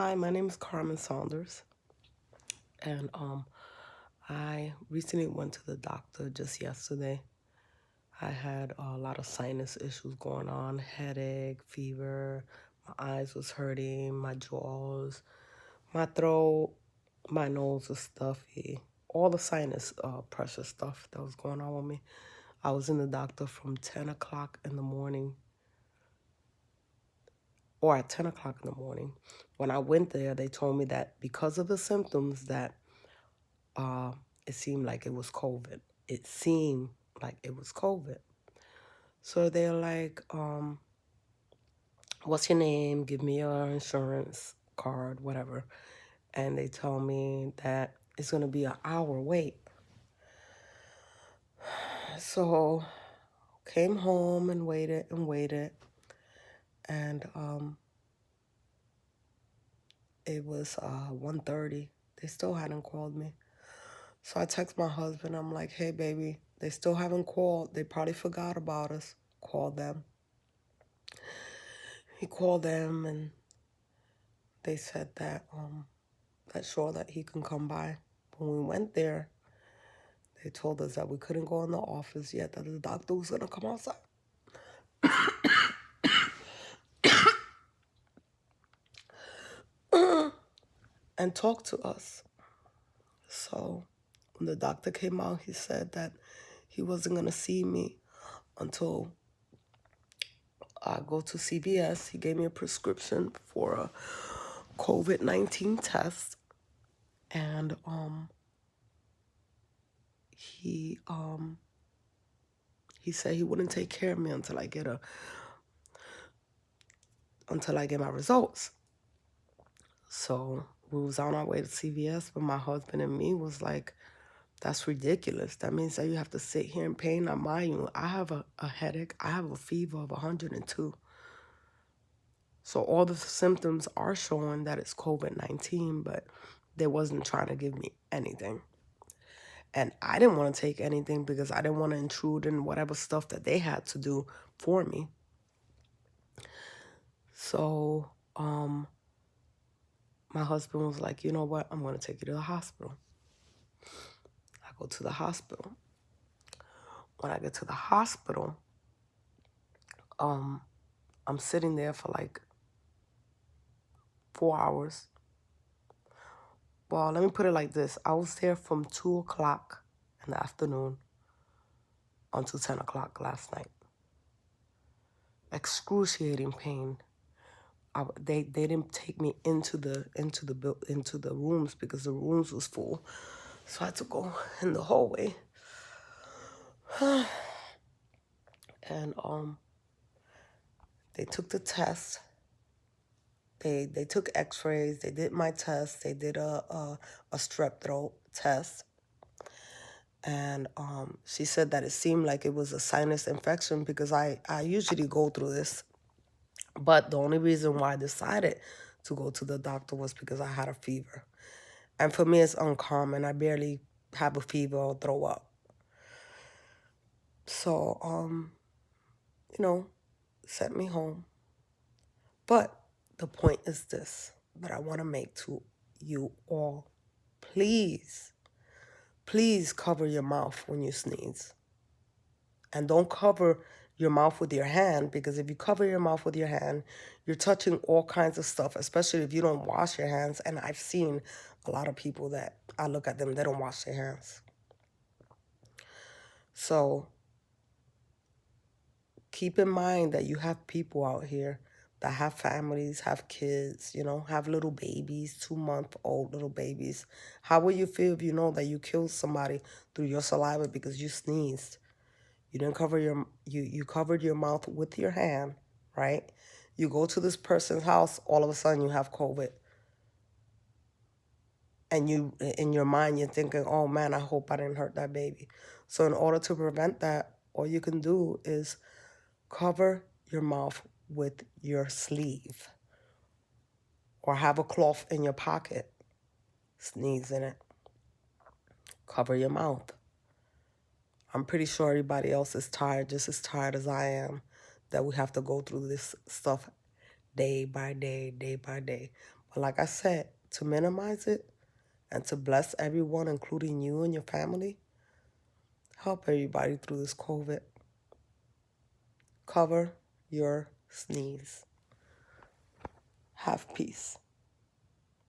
Hi, my name is Carmen Saunders, and I recently went to the doctor just yesterday. I had a lot of sinus issues going on, headache, fever, my eyes was hurting, my jaws, my throat, my nose was stuffy, all the sinus pressure stuff that was going on with me. I was in the doctor from 10 o'clock in the morning, or at 10 o'clock in the morning. When I went there, they told me that because of the symptoms that uh, it seemed like it was COVID. It seemed like it was COVID. So they're like, what's your name? Give me your insurance card, whatever. And they tell me that it's going to be an hour wait. So came home and waited and waited. And it was 1:30. They still hadn't called me. So I text my husband. I'm like, hey, baby, they still haven't called. They probably forgot about us. Call them. He called them and they said that sure that he can come by. When we went there, they told us that we couldn't go in the office yet, that the doctor was gonna come outside and talk to us. So when the doctor came out, he said that he wasn't gonna see me until I go to CVS. He gave me a prescription for a COVID-19 test, and he he said he wouldn't take care of me until I get my results. So we was on our way to CVS, but my husband and me was like, that's ridiculous. That means that you have to sit here in pain. Now, mind you, I have a headache. I have a fever of 102. So all the symptoms are showing that it's COVID-19, but they wasn't trying to give me anything. And I didn't want to take anything because I didn't want to intrude in whatever stuff that they had to do for me. So my husband was like, you know what? I'm going to take you to the hospital. I go to the hospital. When I get to the hospital, I'm sitting there for like 4 hours. Well, let me put it like this. I was there from 2 o'clock in the afternoon until 10 o'clock last night. Excruciating pain. They didn't take me into the rooms because the rooms was full. So I had to go in the hallway. And they took the test. They took x-rays, they did my test, they did a strep throat test. And she said that it seemed like it was a sinus infection because I usually go through this. But the only reason why I decided to go to the doctor was because I had a fever. And for me, it's uncommon. I barely have a fever or throw up. So, sent me home. But the point is this that I want to make to you all. Please, please cover your mouth when you sneeze. And don't cover your mouth with your hand, because if you cover your mouth with your hand, you're touching all kinds of stuff, especially if you don't wash your hands. And I've seen a lot of people that I look at them, they don't wash their hands. So keep in mind that you have people out here that have families, have kids, have little babies, 2-month-old little babies. How will you feel if you know that you killed somebody through your saliva because you sneezed? You didn't cover you covered your mouth with your hand, right? You go to this person's house, all of a sudden you have COVID. And you, in your mind, you're thinking, oh man, I hope I didn't hurt that baby. So in order to prevent that, all you can do is cover your mouth with your sleeve or have a cloth in your pocket. Sneeze in it. Cover your mouth. I'm pretty sure everybody else is tired, just as tired as I am, that we have to go through this stuff day by day, day by day. But like I said, to minimize it and to bless everyone, including you and your family, help everybody through this COVID. Cover your sneeze. Have peace.